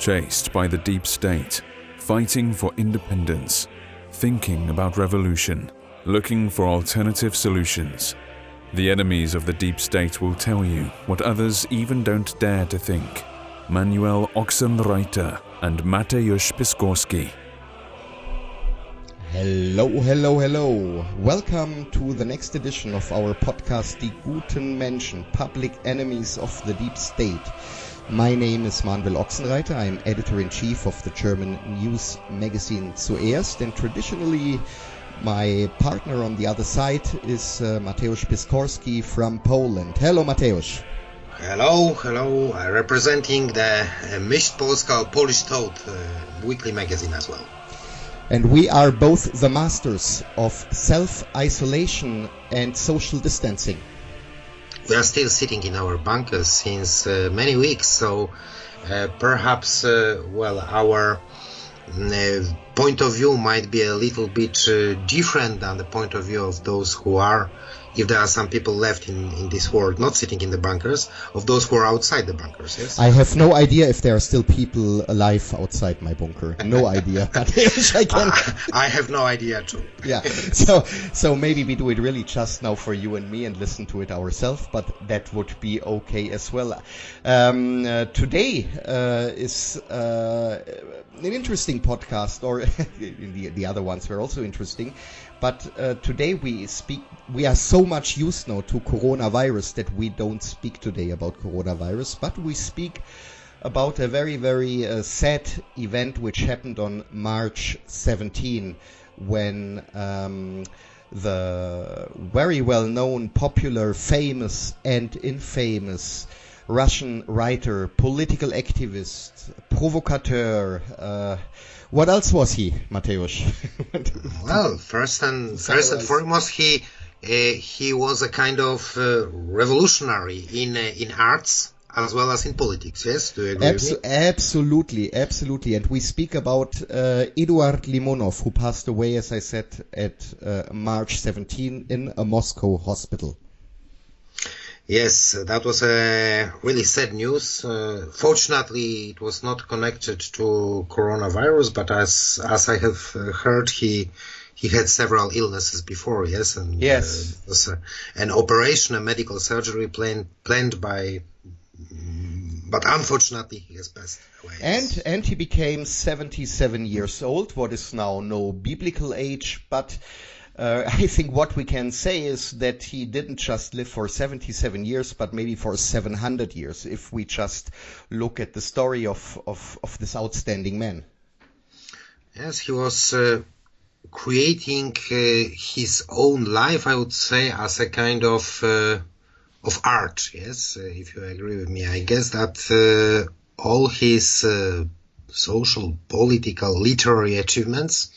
chased by the deep state, fighting for independence, thinking about revolution, looking for alternative solutions. The enemies of the deep state will tell you what others even don't dare to think. Manuel Ochsenreiter and Mateusz Piskorski. Hello. Welcome to the next edition of our podcast, DieGutenMenschen, Public Enemies of the Deep State. My name is Manuel Ochsenreiter. I'm editor-in-chief of the German news magazine Zuerst, and traditionally my partner on the other side is Mateusz Piskorski from Poland. Hello, Mateusz. Hello. Representing the Myśl Polska, Polish Thought weekly magazine as well. And we are both the masters of self-isolation and social distancing. We are still sitting in our bunkers since many weeks, so perhaps, our point of view might be a little bit different than the point of view of those who are, if there are some people left in this world not sitting in the bunkers, of those who are outside the bunkers, yes? I have no idea if there are still people alive outside my bunker. No idea. I have no idea too. Yeah. So maybe we do it really just now for you and me and listen to it ourselves, but that would be okay as well. Today is an interesting podcast, or the other ones were also interesting. But today we are so much used now to coronavirus that we don't speak today about coronavirus, but we speak about a very, very sad event which happened on March 17, when the very well-known, popular, famous and infamous Russian writer, political activist, provocateur, what else was he, Mateusz? Well, first and foremost, he was a kind of revolutionary in arts as well as in politics. Yes, do you agree with me? Absolutely. And we speak about Eduard Limonov, who passed away, as I said, at March 17 in a Moscow hospital. Yes, that was a really sad news. Fortunately, it was not connected to coronavirus, but as I have heard, he had several illnesses before. Yes, and yes, it was an operation, a medical surgery planned by, but unfortunately, he has passed away. And he became 77 years old, what is now no biblical age, but. I think what we can say is that he didn't just live for 77 years, but maybe for 700 years, if we just look at the story of this outstanding man. Yes, he was creating his own life, I would say, as a kind of art. Yes, if you agree with me, I guess that all his social, political, literary achievements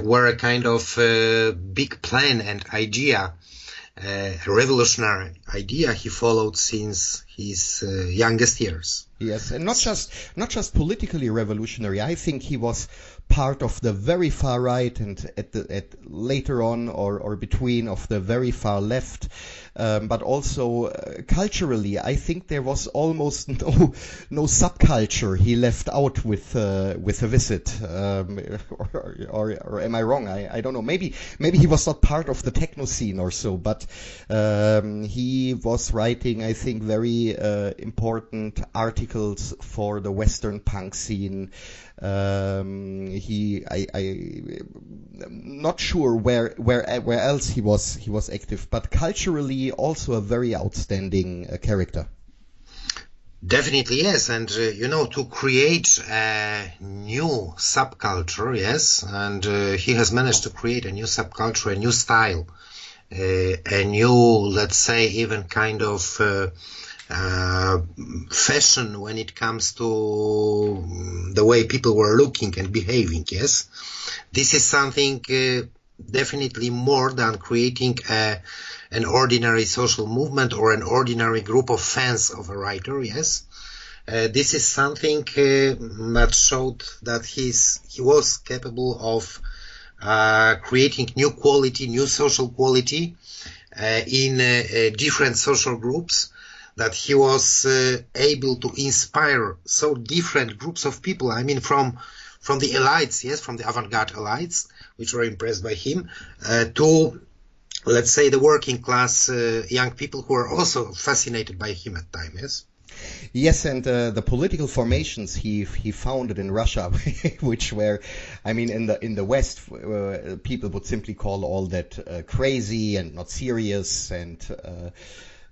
were a kind of big plan and idea, a revolutionary idea he followed since his youngest years. Yes, and not just politically revolutionary. I think he was part of the very far right and at later on or between of the very far left, but also culturally. I think there was almost no subculture he left out with a visit, or am I wrong? I don't know. Maybe he was not part of the techno scene or so, but he was writing, I think, very important articles for the Western punk scene. I'm not sure where else he was active, but culturally also a very outstanding character. Definitely, yes, and to create a new subculture, yes, and he has managed to create a new subculture, a new style, a new, let's say, even kind of fashion when it comes to the way people were looking and behaving, yes. This is something definitely more than creating an ordinary social movement or an ordinary group of fans of a writer, yes. This is something that showed that he was capable of creating new quality, new social quality in different social groups that he was able to inspire so different groups of people. I mean, from the elites, yes, from the avant-garde elites, which were impressed by him, to, let's say, the working class young people who were also fascinated by him at times, yes? Yes, and the political formations he founded in Russia, which were, I mean, in the West, people would simply call all that crazy and not serious and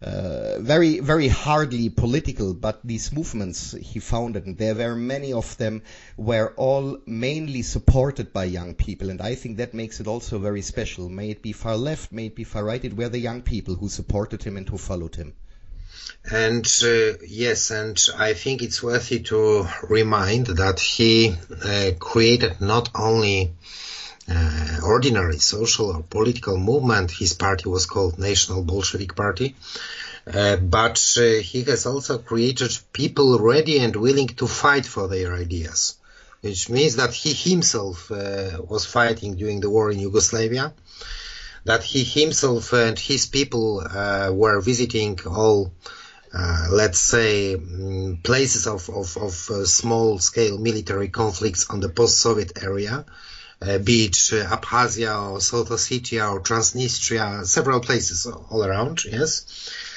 very, very hardly political. But these movements he founded, and there were many of them, were all mainly supported by young people, and I think that makes it also very special. May it be far left, may it be far right, it were the young people who supported him and who followed him. And yes, and I think it's worthy to remind that he created not only ordinary social or political movement. His party was called National Bolshevik Party, but he has also created people ready and willing to fight for their ideas, which means that he himself was fighting during the war in Yugoslavia, that he himself and his people were visiting all let's say, places of small-scale military conflicts on the post-Soviet area, be it Abkhazia or South Ossetia or Transnistria, several places all around, yes.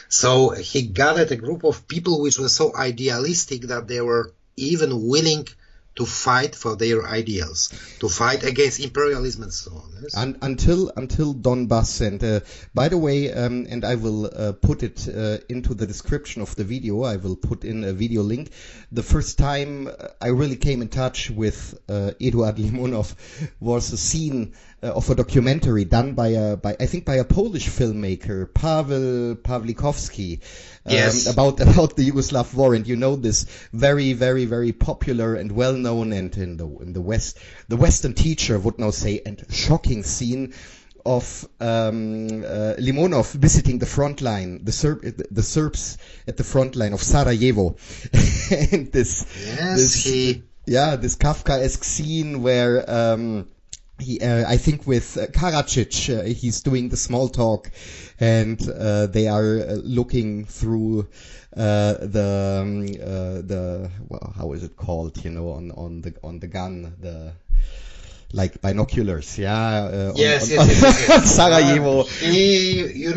So he gathered a group of people which were so idealistic that they were even willing to fight for their ideals, to fight against imperialism and so on. Yes? Until Donbass, and by the way, and I will put it into the description of the video, I will put in a video link. The first time I really came in touch with Eduard Limonov was a scene of a documentary done by a Polish filmmaker, Paweł Pawlikowski, yes, about the Yugoslav war. And you know this very, very, very popular and well-known, and in the West, the Western teacher would now say, and shocking scene of Limonov visiting the front line, the Serbs at the front line of Sarajevo, and this Kafkaesque scene where I think with Karadzic, he's doing the small talk, and they are looking through how is it called? You know, on the gun, like binoculars, yeah. Yes. Sarajevo. He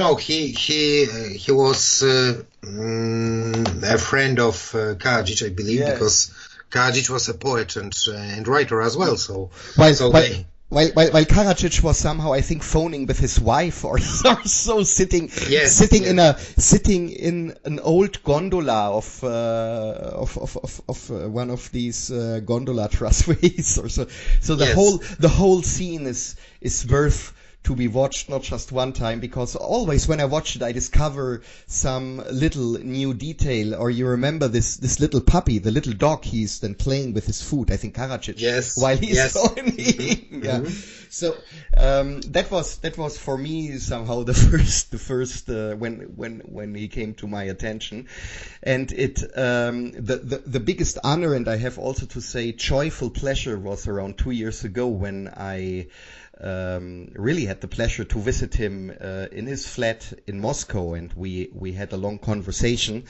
was a friend of Karadzic, I believe, yes, because Karadzic was a poet and writer as well. So While Karadzic was somehow, I think, phoning with his wife or so, sitting in an old gondola of one of these gondola trussways or so. So the whole scene is worth to be watched, not just one time, because always when I watch it, I discover some little new detail. Or you remember this little puppy, the little dog, he's then playing with his food, I think Karadzic, while he's phoning. Yeah. So that was for me somehow the first when he came to my attention, and it the biggest honor, and I have also to say joyful pleasure, was around 2 years ago when I really had the pleasure to visit him in his flat in Moscow, and we had a long conversation.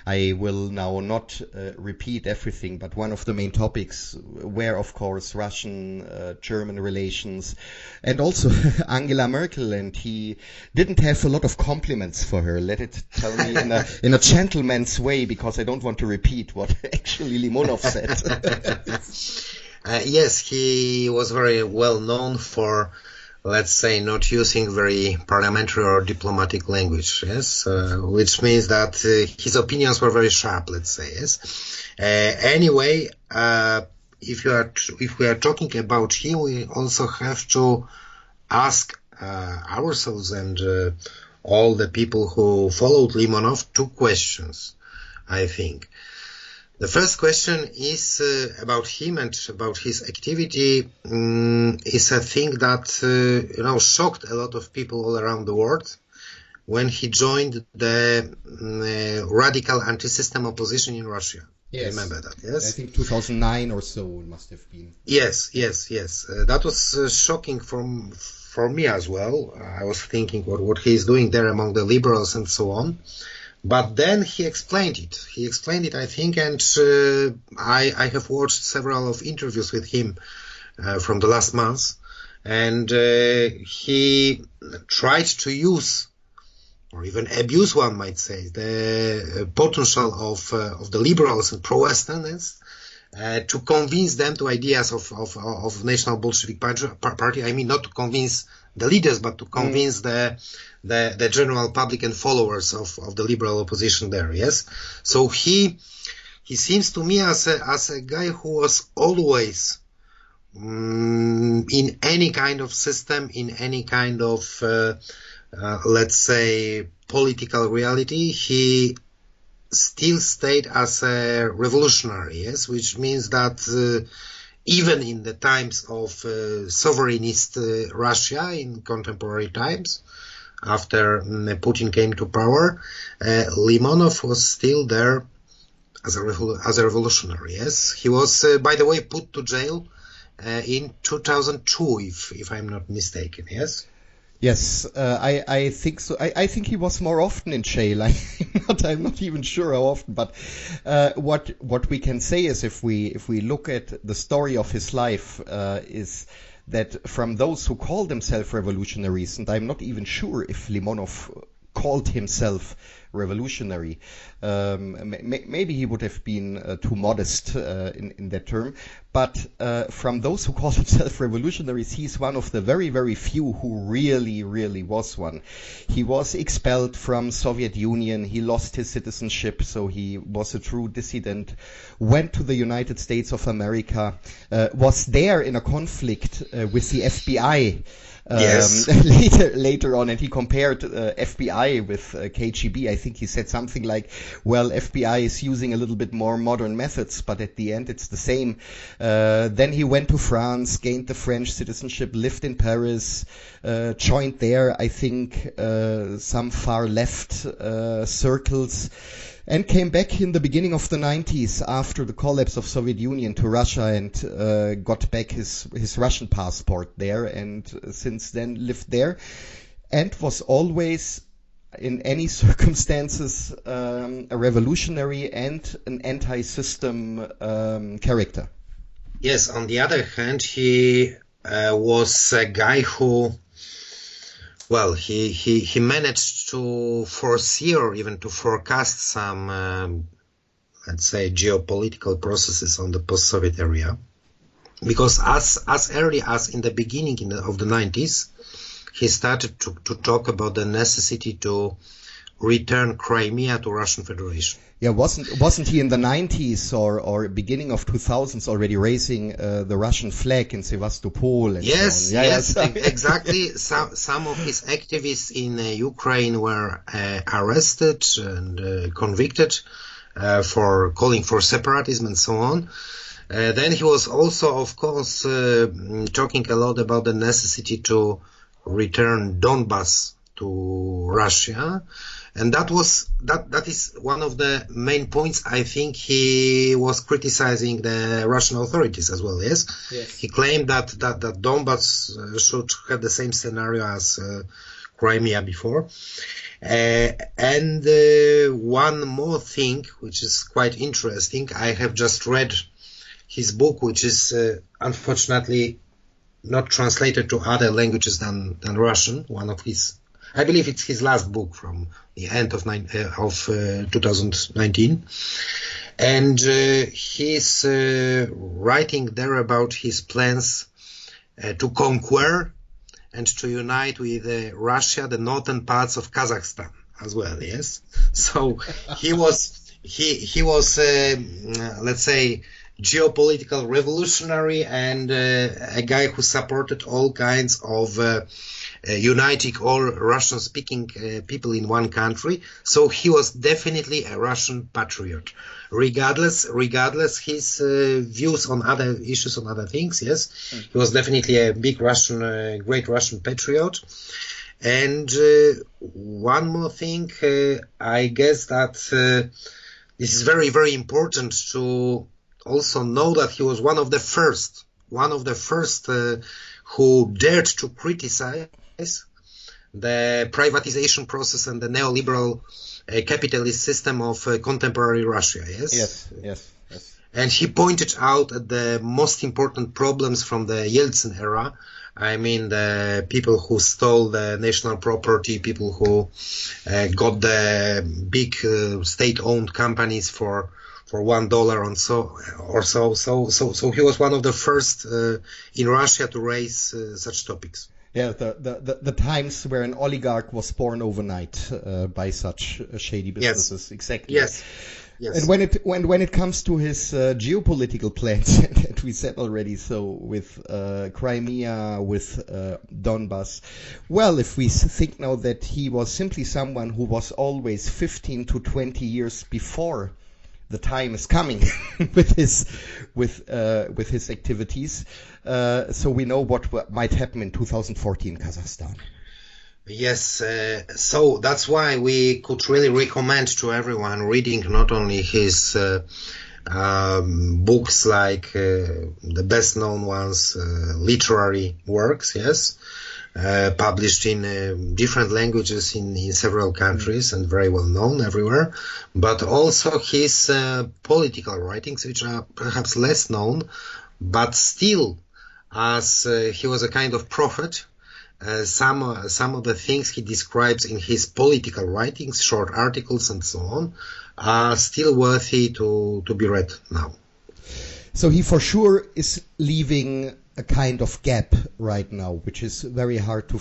I will now not repeat everything, but one of the main topics were, of course, Russian-German relations, and also Angela Merkel, and he didn't have a lot of compliments for her. Let it tell me in a gentleman's way, because I don't want to repeat what actually Limonov said. Yes, he was very well known for, let's say, not using very parliamentary or diplomatic language, yes, which means that his opinions were very sharp, let's say, yes. Anyway, if we are talking about him, we also have to ask ourselves and all the people who followed Limonov 2 questions, I think. The first question is about him and about his activity. Is a thing that shocked a lot of people all around the world when he joined the radical anti-system opposition in Russia. Yes. Remember that? Yes, I think 2009 or so it must have been. Yes. That was shocking for me as well. I was thinking what he is doing there among the liberals and so on. But then he explained it. He explained it, I think, and I have watched several of interviews with him from the last month, and he tried to use, or even abuse, one might say, the potential of the liberals and pro-Westernness to convince them to ideas of National Bolshevik Party. I mean, not to convince the leaders, but to convince the general public and followers of the liberal opposition there. Yes, so he seems to me as a guy who was always in any kind of system, in any kind of let's say political reality, he still stayed as a revolutionary. Yes, which means that even in the times of sovereignist Russia, in contemporary times, after Putin came to power, Limonov was still there as a revolutionary. Yes, he was, by the way, put to jail in 2002, if I'm not mistaken. Yes. Yes, I think so. I think he was more often in jail. I'm not even sure how often. But what we can say is, if we look at the story of his life, is that from those who call themselves revolutionaries, and I'm not even sure if Limonov called himself revolutionary. Maybe he would have been too modest in that term. But from those who call themselves revolutionaries, he's one of the very, very few who really, really was one. He was expelled from Soviet Union. He lost his citizenship, so he was a true dissident. Went to the United States of America. Was there in a conflict with the FBI. Yes. Later on, and he compared FBI with KGB. I think he said something like, well, FBI is using a little bit more modern methods, but at the end it's the same. Then he went to France, gained the French citizenship, lived in Paris, joined there, I think, some far left circles, and came back in the beginning of the 90s after the collapse of Soviet Union to Russia, and got back his Russian passport there, and since then lived there, and was always, in any circumstances, a revolutionary and an anti-system character. Yes, on the other hand, he was a guy who, well, he managed to foresee or even to forecast some, let's say, geopolitical processes on the post-Soviet area. Because as early as in the beginning of the 90s, he started to talk about the necessity to return Crimea to Russian Federation. Yeah, wasn't he in the 90s or beginning of 2000s already raising the Russian flag in Sevastopol? And yes, so on? yes, exactly. Some of his activists in Ukraine were arrested and convicted for calling for separatism and so on. Then he was also, of course, talking a lot about the necessity to return Donbas to Russia. And that is one of the main points. I think he was criticizing the Russian authorities as well. Yes. He claimed that Donbas should have the same scenario as Crimea before. And one more thing, which is quite interesting. I have just read his book, which is unfortunately not translated to other languages than Russian. One of his, I believe it's his last book from the end of 2019. And he's writing there about his plans to conquer and to unite with Russia the northern parts of Kazakhstan as well. Yes, so he was let's say geopolitical revolutionary and a guy who supported all kinds of uniting all Russian-speaking people in one country. So he was definitely a Russian patriot, regardless his views on other issues, on other things. Yes, he was definitely a big Russian, great Russian patriot. And one more thing, I guess that this is very, very important to also know that he was one of the first who dared to criticize the privatization process and the neoliberal capitalist system of contemporary Russia. Yes. And he pointed out at the most important problems from the Yeltsin era. I mean, the people who stole the national property, people who got the big state-owned companies for $1 and so he was one of the first in Russia to raise such topics. Yeah, the times where an oligarch was born overnight by such shady businesses. Yes. Exactly. Yes. And when it comes to his geopolitical plans that we said already, so with Crimea, with Donbass, well, if we think now that he was simply someone who was always 15 to 20 years before the time is coming with his activities, so we know what might happen in 2014 in Kazakhstan. Yes, so that's why we could really recommend to everyone reading not only his books like the best known ones, literary works, published in different languages in several countries and very well known everywhere, but also his political writings, which are perhaps less known, but still, as he was a kind of prophet. Some of the things he describes in his political writings, short articles and so on, are still worthy to be read now. So he for sure is leaving a kind of gap right now, which is very hard to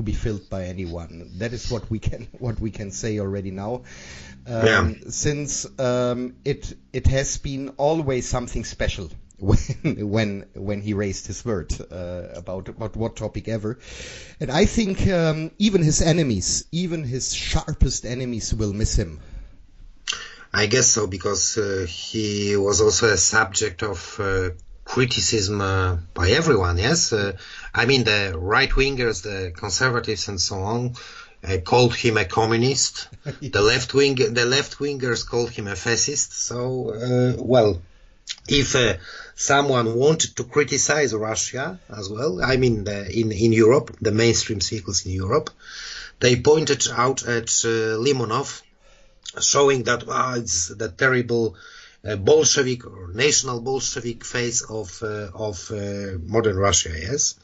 be filled by anyone. That is what we can say already now. Since it has been always something special when he raised his word about what topic ever. And I think even his enemies, even his sharpest enemies, will miss him. I guess so, because he was also a subject of criticism by everyone, yes? I mean, the right-wingers, the conservatives and so on, called him a communist. Yes. The left-wingers called him a fascist. So, if someone wanted to criticize Russia as well, I mean, in Europe, the mainstream circles in Europe, they pointed out at Limonov, showing that it's the terrible Bolshevik or national Bolshevik phase of modern Russia, yes?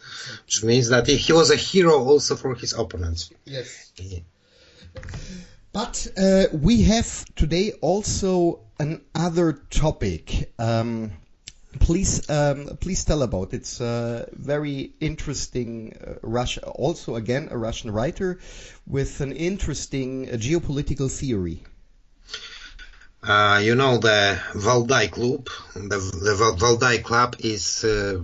Which means that he was a hero also for his opponents. Yes. Yeah. But we have today also another topic. Please tell about it. It's very interesting. Also again a Russian writer with an interesting geopolitical theory. The Valdai Club. The Valdai Club is a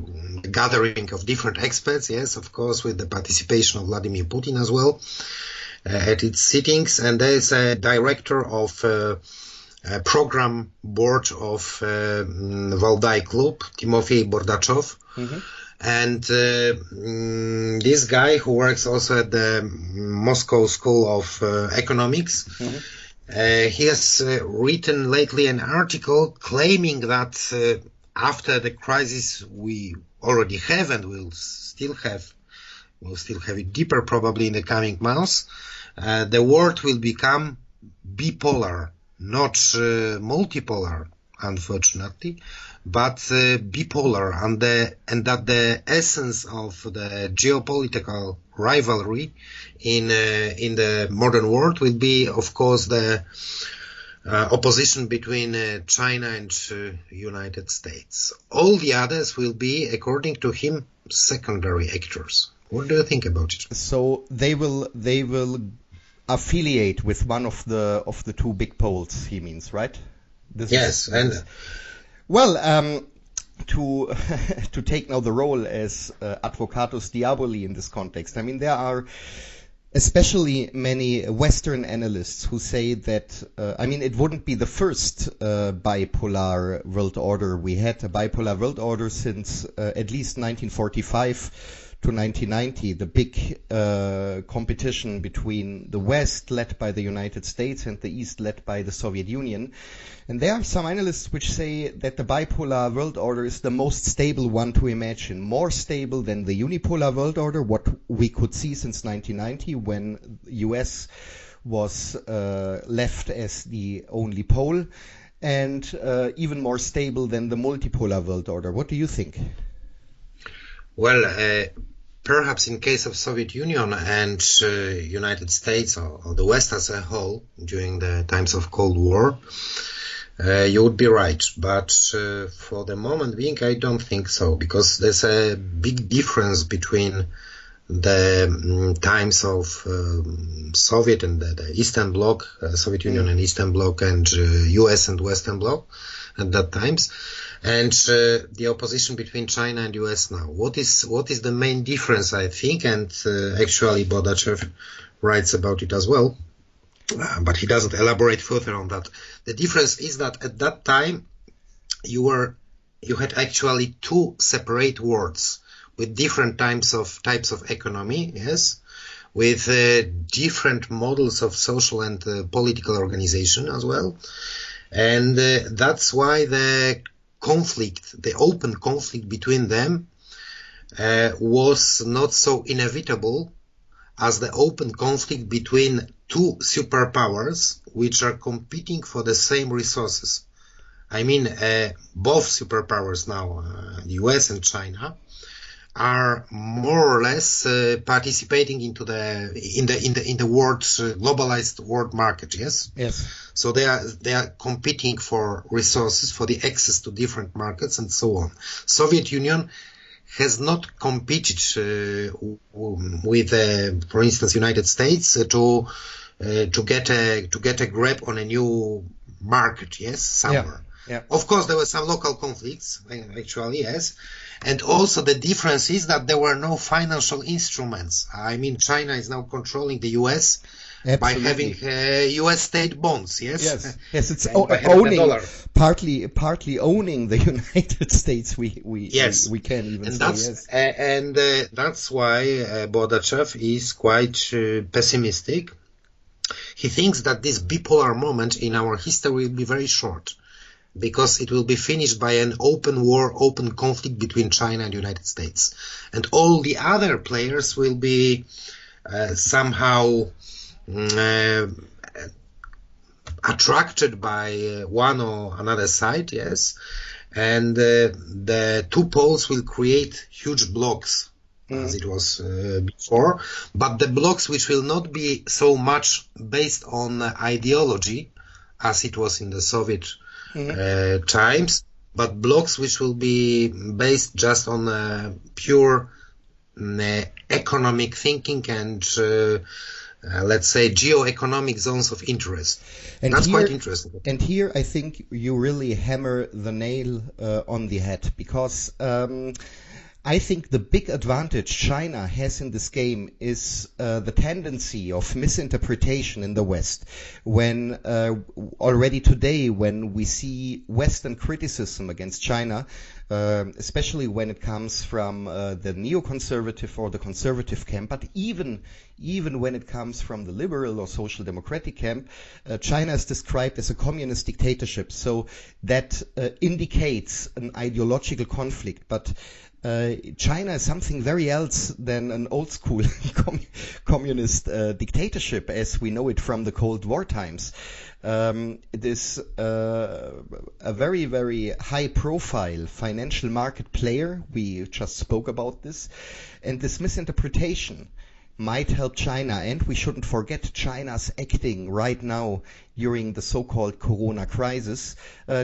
gathering of different experts, yes, of course, with the participation of Vladimir Putin as well at its sittings. And there is a director of program board of Valdai Club, Timofey Bordachov. Mm-hmm. And this guy who works also at the Moscow School of Economics, mm-hmm. He has written lately an article claiming that after the crisis we already have and we'll still have it deeper probably in the coming months, the world will become bipolar, not multipolar, unfortunately, but bipolar, and that the essence of the geopolitical rivalry in the modern world will be, of course, the opposition between China and United States. All the others will be, according to him, secondary actors. What do you think about it? So they will affiliate with one of the two big poles, he means, right? Yes, and well, to take now the role as advocatus diaboli in this context, I mean, there are especially many Western analysts who say that, it wouldn't be the first bipolar world order. We had a bipolar world order since at least 1945 to 1990, the big competition between the West, led by the United States, and the East, led by the Soviet Union. And there are some analysts which say that the bipolar world order is the most stable one to imagine, more stable than the unipolar world order, what we could see since 1990 when US was left as the only pole, and even more stable than the multipolar world order. What do you think? Well, perhaps in case of Soviet Union and United States or the West as a whole during the times of Cold War, you would be right. But for the moment being, I don't think so, because there's a big difference between the times of Soviet and the Eastern Bloc, Soviet Union and Eastern Bloc, and US and Western Bloc at that times, and the opposition between China and US now. What is the main difference, I think, and actually Bodachev writes about it as well, but he doesn't elaborate further on that. The difference is that at that time you had actually two separate worlds with different types of economy, yes, with different models of social and political organization as well. And that's why the open conflict between them was not so inevitable as the open conflict between two superpowers which are competing for the same resources. I mean, both superpowers now, the US and China, are more or less participating in the world globalized world market. Yes. So they are competing for resources, for the access to different markets, and so on. Soviet Union has not competed with, for instance, United States to get a grab on a new market. Yes, somewhere. Yeah. Of course, there were some local conflicts, actually, yes. And also the difference is that there were no financial instruments. I mean, China is now controlling the US by having US state bonds, yes? Yes, it's owning, partly owning the United States, we can even and say, yes. And that's why Bodachev is quite pessimistic. He thinks that this bipolar moment in our history will be very short, because it will be finished by an open war, open conflict between China and the United States. And all the other players will be somehow attracted by one or another side, yes. And the two poles will create huge blocks, as it was before. But the blocks which will not be so much based on ideology, as it was in the Soviet times, but blocks which will be based just on pure economic thinking and let's say geoeconomic zones of interest. And that's quite interesting. And here I think you really hammer the nail on the head, because I think the big advantage China has in this game is the tendency of misinterpretation in the West. When already today, when we see Western criticism against China, especially when it comes from the neoconservative or the conservative camp, but even when it comes from the liberal or social democratic camp, China is described as a communist dictatorship. So that indicates an ideological conflict, but China is something very else than an old school communist dictatorship as we know it from the Cold War times. It is a very, very high profile financial market player. We just spoke about this. And this misinterpretation might help China, and we shouldn't forget China's acting right now during the so-called Corona crisis.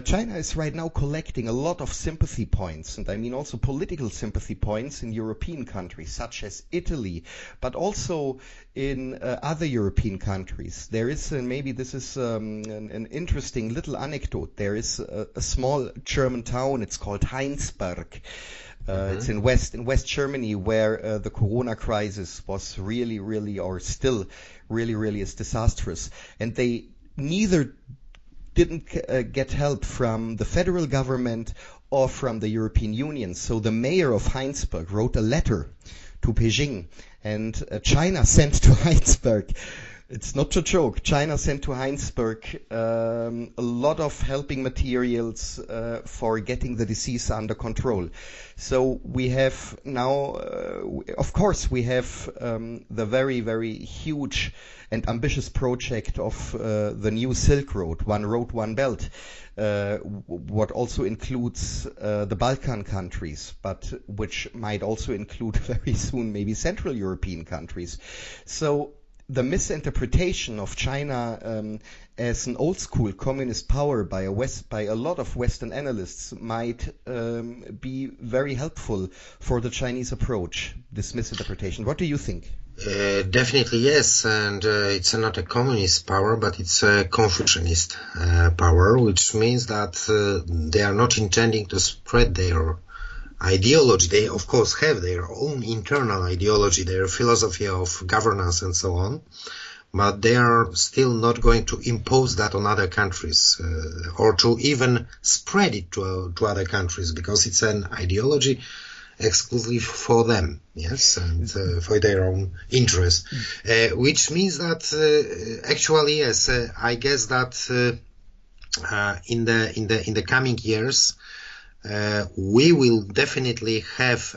China is right now collecting a lot of sympathy points, and I mean also political sympathy points in European countries such as Italy, but also in other European countries. There is, maybe this is an interesting little anecdote, there is a small German town, it's called Heinsberg. It's in West Germany, where the Corona crisis was really, or still really is disastrous. And they neither didn't get help from the federal government or from the European Union. So the mayor of Heinsberg wrote a letter to Beijing. And China sent to Heinsberg, it's not a joke, China sent to Heinsberg a lot of helping materials for getting the disease under control. So we have now, of course, we have the very, very huge and ambitious project of the new Silk Road, One Road, One Belt, what also includes the Balkan countries, but which might also include very soon maybe Central European countries. So the misinterpretation of China as an old-school communist power by a lot of Western analysts might be very helpful for the Chinese approach, this misinterpretation. What do you think? Definitely yes, and it's not a communist power, but it's a Confucianist power, which means that they are not intending to spread their ideology. They of course have their own internal ideology, their philosophy of governance and so on, but they are still not going to impose that on other countries or to even spread it to other countries, because it's an ideology exclusively for them, yes, and for their own interest, which means that actually, yes, I guess that in the coming years we will definitely have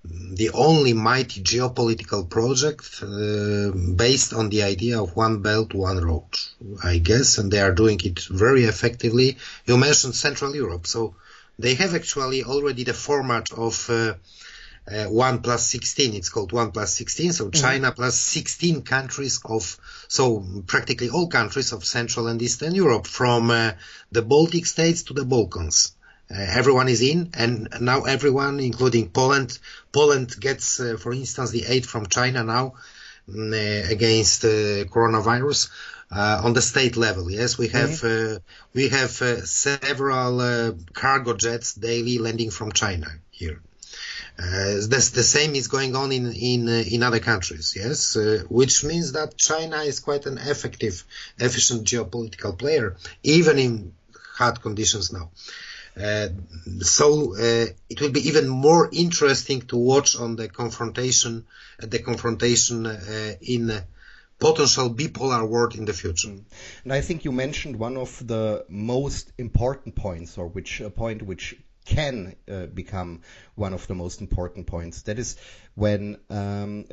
the only mighty geopolitical project based on the idea of one belt, one road, I guess, and they are doing it very effectively. You mentioned Central Europe, so they have actually already the format of 1+16. It's called 1+16. So China plus 16 countries so practically all countries of Central and Eastern Europe, from the Baltic states to the Balkans. Everyone is in, and now everyone, including Poland. Poland gets, for instance, the aid from China now against coronavirus. On the state level, yes, we have several cargo jets daily landing from China here. The same is going on in other countries, yes, which means that China is quite an efficient geopolitical player, even in hard conditions now. So it will be even more interesting to watch on the confrontation in potential bipolar world in the future. And I think you mentioned one of the most important points, or a point which can become one of the most important points. That is when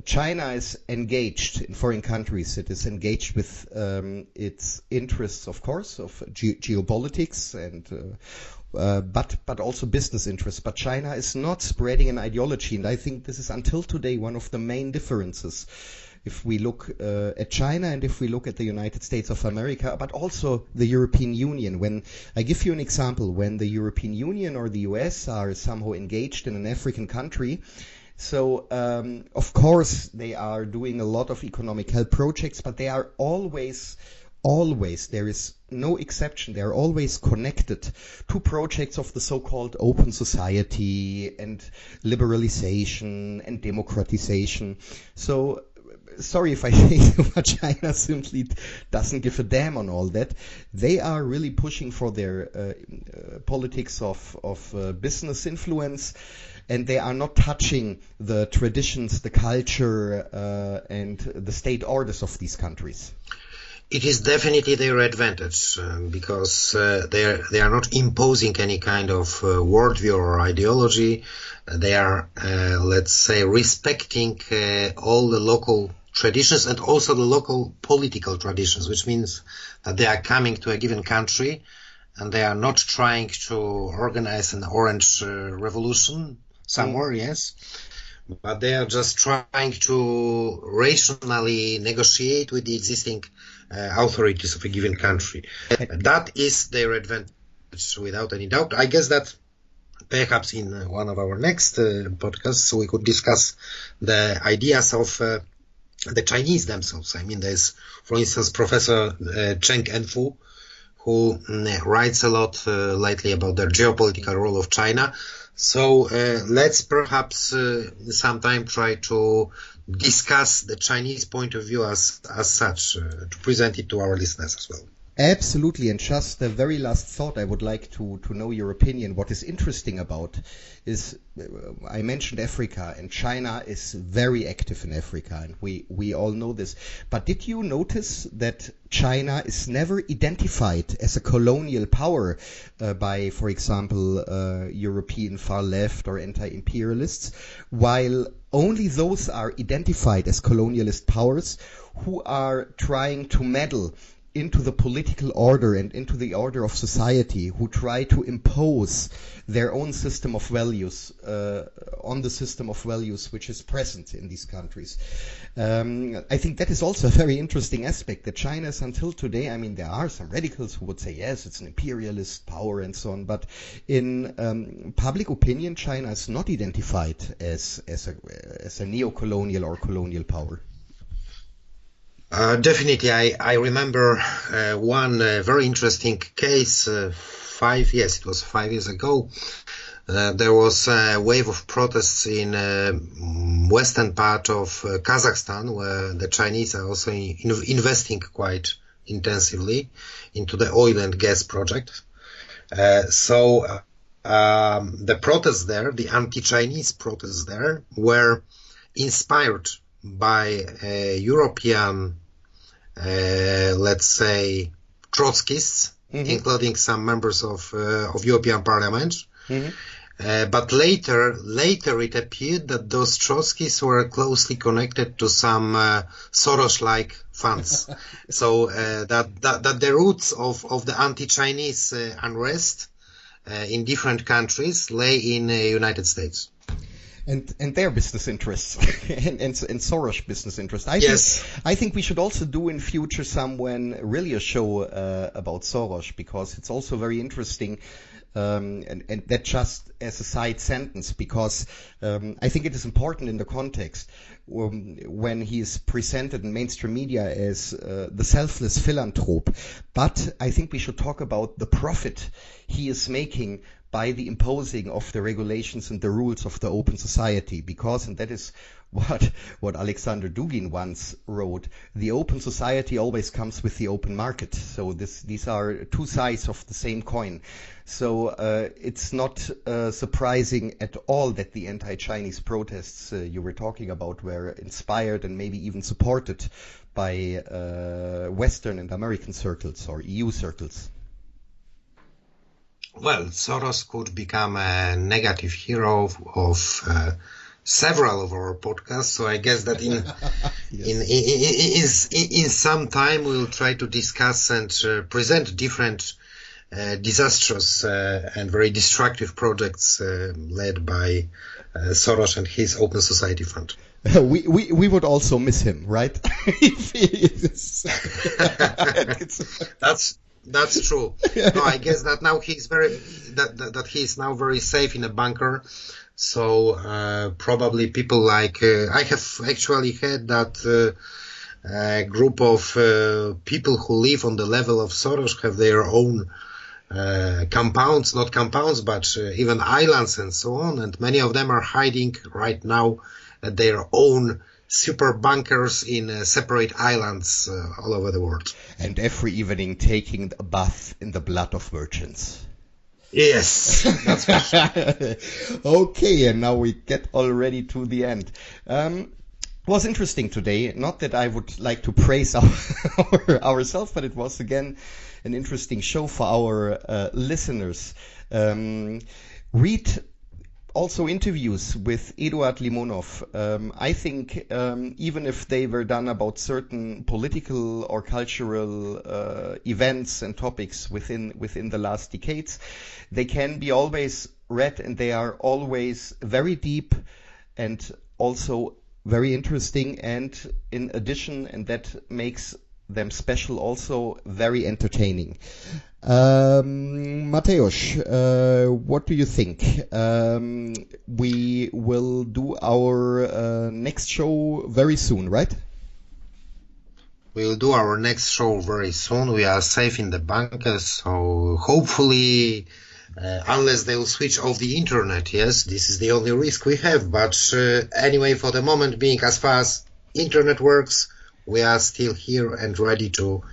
China is engaged in foreign countries, it is engaged with its interests, of course, of geopolitics and but also business interests. But China is not spreading an ideology, and I think this is until today one of the main differences. If we look at China and if we look at the United States of America, but also the European Union. When I give you an example, when the European Union or the US are somehow engaged in an African country, so of course they are doing a lot of economic help projects, but they are always, there is no exception, they are always connected to projects of the so-called open society and liberalization and democratization. So sorry if I say too much, China simply doesn't give a damn on all that. They are really pushing for their politics of business influence, and they are not touching the traditions, the culture, and the state orders of these countries. It is definitely their advantage because they are not imposing any kind of worldview or ideology. They are, let's say, respecting all the local traditions and also the local political traditions, which means that they are coming to a given country and they are not trying to organize an orange revolution somewhere, yes, but they are just trying to rationally negotiate with the existing authorities of a given country. That is their advantage, without any doubt. I guess that perhaps in one of our next podcasts we could discuss the ideas of the Chinese themselves. I mean, there's, for instance, Professor Cheng Enfu, who writes a lot lately about the geopolitical role of China. So let's perhaps sometime try to discuss the Chinese point of view as such, to present it to our listeners as well. Absolutely, and just the very last thought I would like to know your opinion. What is interesting about is, I mentioned Africa, and China is very active in Africa, and we all know this. But did you notice that China is never identified as a colonial power by, for example, European far left or anti-imperialists, while only those are identified as colonialist powers who are trying to meddle into the political order and into the order of society, who try to impose their own system of values on the system of values which is present in these countries. I think that is also a very interesting aspect, that China is until today, I mean, there are some radicals who would say, yes, it's an imperialist power and so on, but in public opinion, China is not identified as a neo-colonial or colonial power. Definitely, I remember one very interesting case. 5 years ago. There was a wave of protests in western part of Kazakhstan, where the Chinese are also investing quite intensively into the oil and gas project. So the protests there, the anti-Chinese protests there, were inspired by European, let's say, Trotskyists, including some members of European Parliament. But later it appeared that those Trotskyists were closely connected to some Soros-like funds. So that the roots of the anti-Chinese unrest in different countries lay in the United States. And their business interests and Soros business interests. I think we should also do in future really a show about Soros, because it's also very interesting. And that just as a side sentence, because I think it is important in the context when he is presented in mainstream media as the selfless philanthrope. But I think we should talk about the profit he is making by the imposing of the regulations and the rules of the open society, because, and that is what Alexander Dugin once wrote, the open society always comes with the open market. So these are two sides of the same coin. So it's not surprising at all that the anti-Chinese protests you were talking about were inspired and maybe even supported by Western and American circles or EU circles. Well, Soros could become a negative hero of several of our podcasts, so I guess that in some time we'll try to discuss and present different disastrous and very destructive projects led by Soros and his Open Society Fund. We would also miss him, right? That's true. No, I guess that now he's that he's now very safe in a bunker. So probably people like I have actually heard that a group of people who live on the level of Soros have their own compounds, not compounds, but even islands and so on. And many of them are hiding right now at their own super bunkers in separate islands all over the world. And every evening taking a bath in the blood of virgins. Yes, that's for sure. Okay, and now we get already to the end. It was interesting today. Not that I would like to praise ourselves, but it was again an interesting show for our listeners. Read also interviews with Eduard Limonov. I think even if they were done about certain political or cultural events and topics within the last decades, they can be always read, and they are always very deep and also very interesting, and in addition, and that makes them special, also very entertaining. Mateusz, what do you think? We will do our next show very soon, right? We'll do our next show very soon. We are safe in the bunkers, so hopefully, unless they'll switch off the internet, yes, this is the only risk we have. But anyway, for the moment being, as far as internet works, we are still here and ready to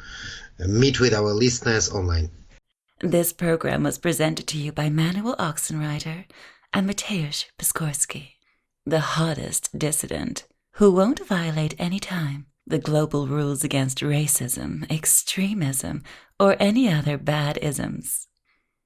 meet with our listeners online. This program was presented to you by Manuel Ochsenreiter and Mateusz Piskorski, the hottest dissident who won't violate any time the global rules against racism, extremism, or any other bad isms.